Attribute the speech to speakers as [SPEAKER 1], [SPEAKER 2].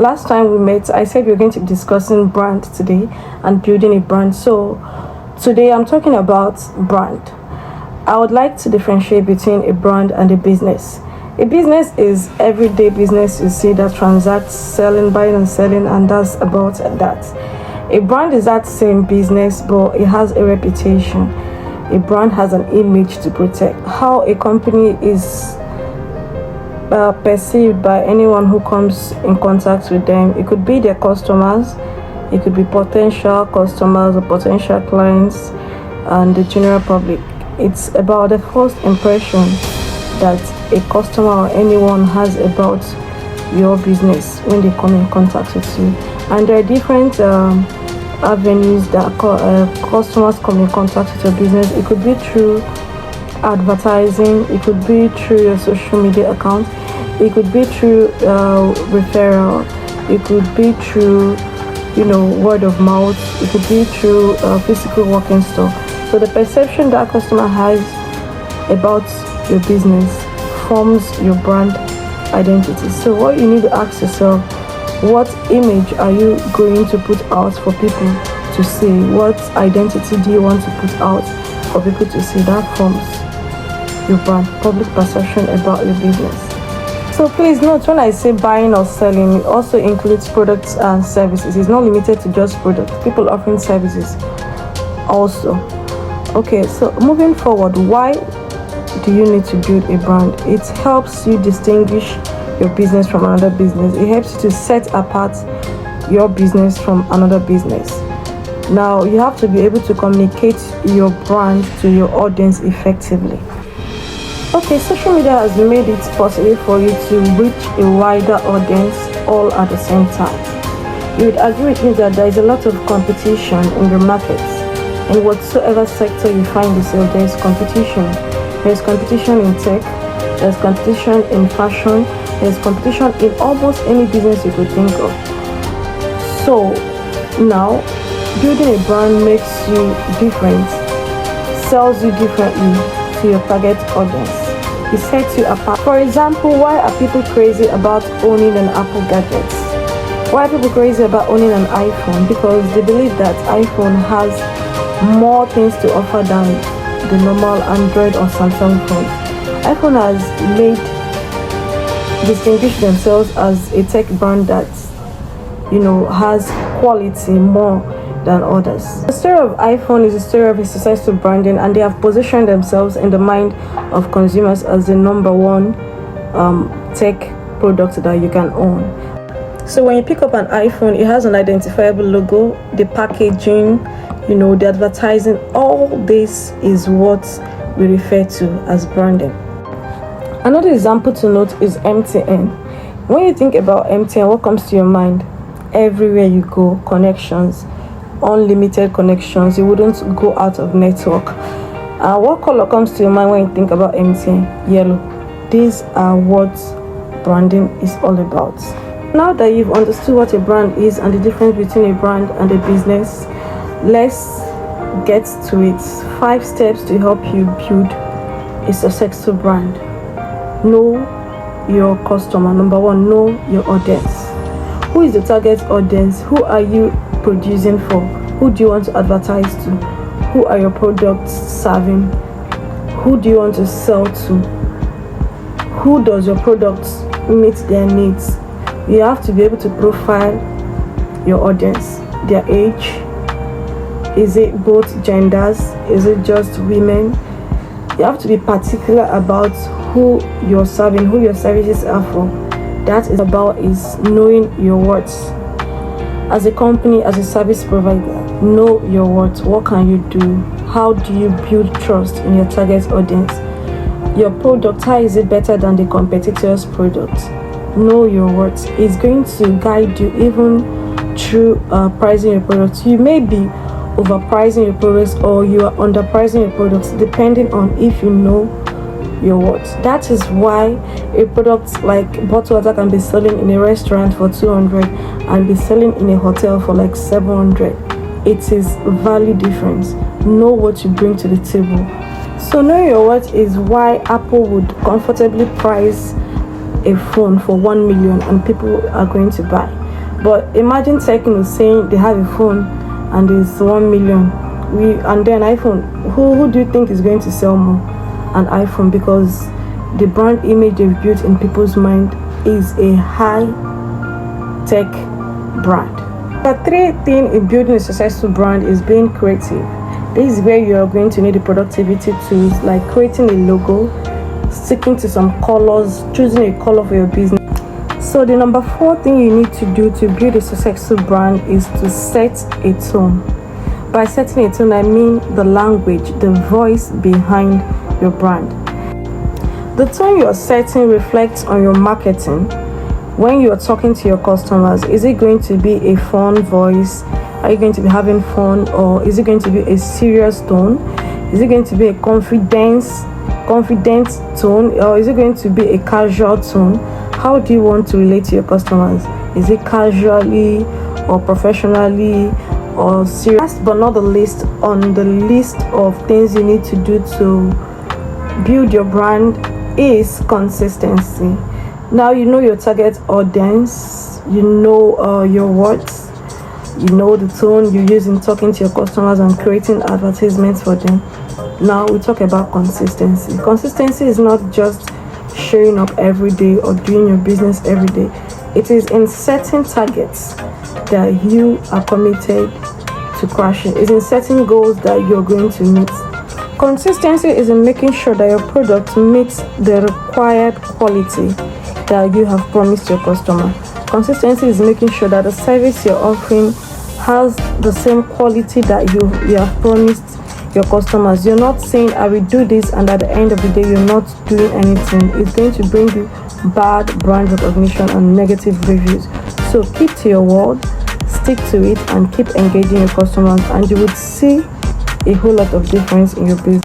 [SPEAKER 1] last time we met, I said we are going to be discussing brand today and building a brand. So today I'm talking about brand. I would like to differentiate between a brand and a business. A business is everyday business you see that transacts selling, buying and selling, and that's about that. A brand is that same business, but it has a reputation. A brand has an image to protect. How a company is perceived by anyone who comes in contact with them. It could be their customers, it could be potential customers or potential clients, and the general public. It's about the first impression that a customer or anyone has about your business when they come in contact with you. And there are different avenues that customers come in contact with your business. It could be through advertising, it could be through your social media account, it could be through referral, it could be through word of mouth, it could be through physical working store. So the perception that customer has about your business forms your brand identity. So what you need to ask yourself, what image are you going to put out for people to see? What identity do you want to put out for people to see? That forms your brand, public perception about your business. So please note, when I say buying or selling, it also includes products and services. It's not limited to just products. People offering services also. Okay, so moving forward, why do you need to build a brand? It helps you distinguish your business from another business. It helps you to set apart your business from another business. Now, you have to be able to communicate your brand to your audience effectively. Okay, social media has made it possible for you to reach a wider audience all at the same time. You would agree with me that there is a lot of competition in the market. In whatsoever sector you find yourself, there is competition. There's competition in tech, there's competition in fashion, there's competition in almost any business you could think of. So now, building a brand makes you different, sells you differently to your target audience. It sets you apart. For example, why are people crazy about owning an Apple gadget? Why are people crazy about owning an iPhone? Because they believe that iPhone has more things to offer than the normal Android or Samsung phone. iPhone has distinguished themselves as a tech brand that has quality more than others. The story of iPhone is a story of a successful branding, and they have positioned themselves in the mind of consumers as the number one tech product that you can own. So when you pick up an iPhone, it has an identifiable logo, the packaging, the advertising. All this is what we refer to as branding. Another example to note is MTN. When you think about MTN, what comes to your mind? Everywhere you go, connections, unlimited connections. You wouldn't go out of network. What color comes to your mind when you think about MTN? Yellow. These are what branding is all about. Now that you've understood what a brand is and the difference between a brand and a business, let's get to it. 5 steps to help you build a successful brand. Know your customer. Number 1, know your audience. Who is the target audience? Who are you producing for? Who do you want to advertise to? Who are your products serving? Who do you want to sell to? Who does your products meet their needs? You have to be able to profile your audience, their age. Is it both genders? Is it just women? You have to be particular about who you're serving, who your services are for. That is about is knowing your worth. As a company, as a service provider, know your worth. What can you do? How do you build trust in your target audience? Your product, how is it better than the competitor's product? Know your worth. It's going to guide you even through pricing your products. You may be overpricing your products or you are underpricing your products, depending on if you know your worth. That is why a product like bottled water can be selling in a restaurant for 200 and be selling in a hotel for like 700. It is value difference. Know what you bring to the table. So knowing your worth is why Apple would comfortably price a phone for 1 million and people are going to buy. But imagine Tecno saying they have a phone and it's 1 million. And then iPhone. Who do you think is going to sell more? An iPhone, because the brand image they've built in people's mind is a high tech brand. The third thing in building a successful brand is being creative. This is where you are going to need the productivity tools like creating a logo, sticking to some colors, choosing a color for your business. So the number 4 thing you need to do to build a successful brand is to set a tone. By setting a tone, I mean the language, the voice behind your brand. The tone you're setting reflects on your marketing. When you're talking to your customers, is it going to be a fun voice? Are you going to be having fun, or is it going to be a serious tone? Is it going to be a confident tone, or is it going to be a casual tone? How do you want to relate to your customers? Is it casually or professionally or serious? Last but not the least, on the list of things you need to do to build your brand is consistency. Now you know your target audience, you know your words, you know the tone you use in talking to your customers and creating advertisements for them. Now we talk about consistency. Consistency is not just showing up every day or doing your business every day. It is in setting targets that you are committed to crushing. It's in setting goals that you're going to meet. Consistency is in making sure that your product meets the required quality that you have promised your customer. Consistency is making sure that the service you're offering has the same quality that you have promised your customers. You're not saying I will do this and at the end of the day you're not doing anything. It's going to bring you bad brand recognition and negative reviews. So keep to your word, stick to it, and keep engaging your customers, and you would see a whole lot of difference in your business.